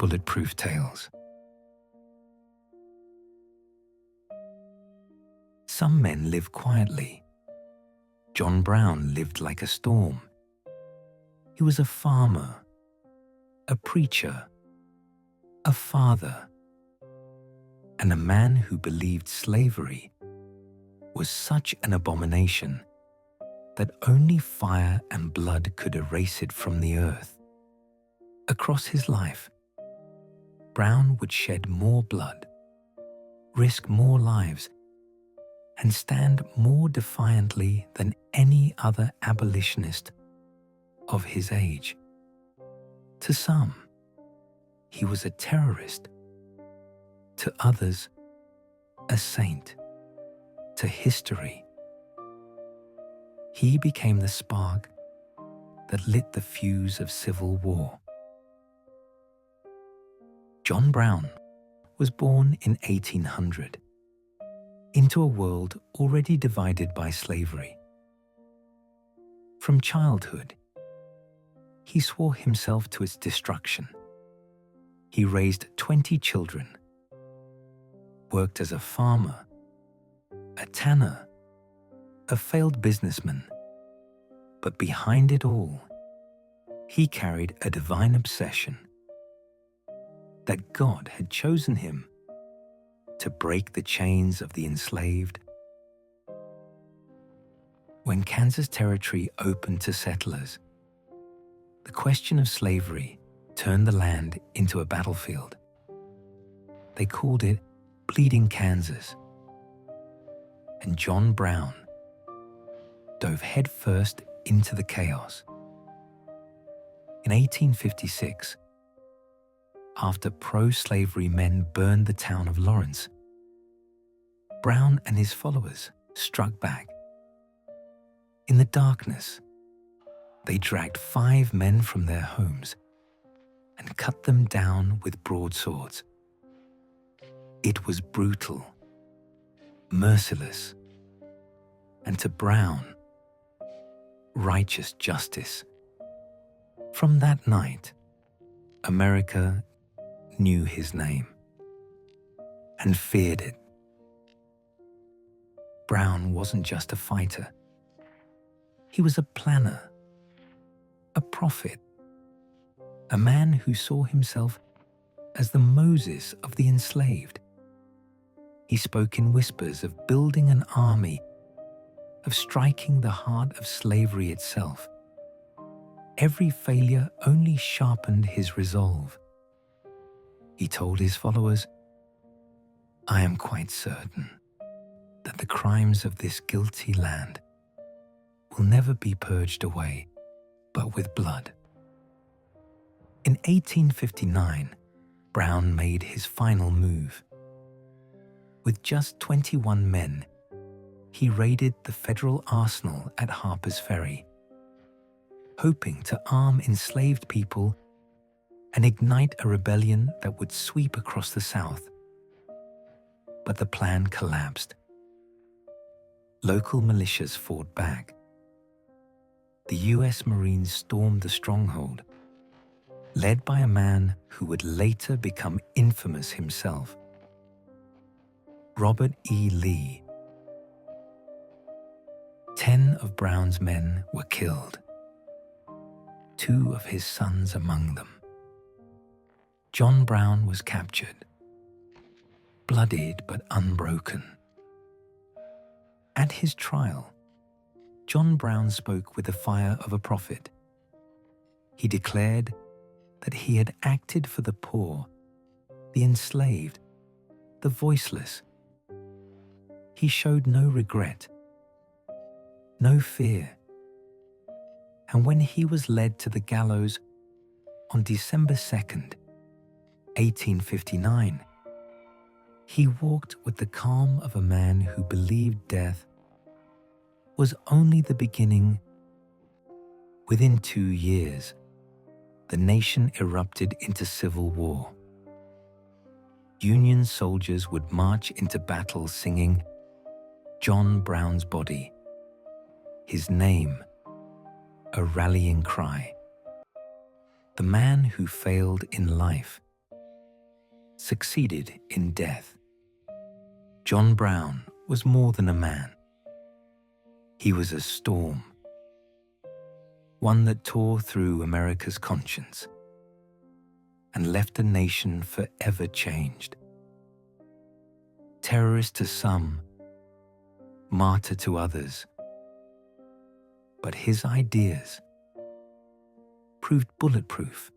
Bulletproof Tales. Some men live quietly. John Brown lived like a storm. He was a farmer, a preacher, a father, and a man who believed slavery was such an abomination that only fire and blood could erase it from the earth. Across his life, Brown would shed more blood, risk more lives, and stand more defiantly than any other abolitionist of his age. To some, he was a terrorist. To others, a saint. To history, he became the spark that lit the fuse of civil war. John Brown was born in 1800 into a world already divided by slavery. From childhood, he swore himself to its destruction. He raised 20 children, worked as a farmer, a tanner, a failed businessman, but behind it all, he carried a divine obsession that God had chosen him to break the chains of the enslaved. When Kansas Territory opened to settlers, the question of slavery turned the land into a battlefield. They called it Bleeding Kansas. And John Brown dove headfirst into the chaos. In 1856, after pro-slavery men burned the town of Lawrence, Brown and his followers struck back. In the darkness, they dragged 5 men from their homes and cut them down with broadswords. It was brutal, merciless, and to Brown, righteous justice. From that night, America knew his name and feared it. Brown wasn't just a fighter. He was a planner, a prophet, a man who saw himself as the Moses of the enslaved. He spoke in whispers of building an army, of striking the heart of slavery itself. Every failure only sharpened his resolve. He told his followers, "I am quite certain that the crimes of this guilty land will never be purged away, but with blood." In 1859, Brown made his final move. With just 21 men, he raided the federal arsenal at Harpers Ferry, hoping to arm enslaved people and ignite a rebellion that would sweep across the South. But the plan collapsed. Local militias fought back. The US Marines stormed the stronghold, led by a man who would later become infamous himself, Robert E. Lee. 10 of Brown's men were killed, 2 of his sons among them. John Brown was captured, bloodied but unbroken. At his trial, John Brown spoke with the fire of a prophet. He declared that he had acted for the poor, the enslaved, the voiceless. He showed no regret, no fear. And when he was led to the gallows on December 2nd, 1859, he walked with the calm of a man who believed death was only the beginning. Within 2 years, the nation erupted into civil war. Union soldiers would march into battle singing John Brown's body, his name a rallying cry. The man who failed in life succeeded in death. John Brown was more than a man. He was a storm, one that tore through America's conscience and left a nation forever changed. Terrorist to some, martyr to others, but his ideas proved bulletproof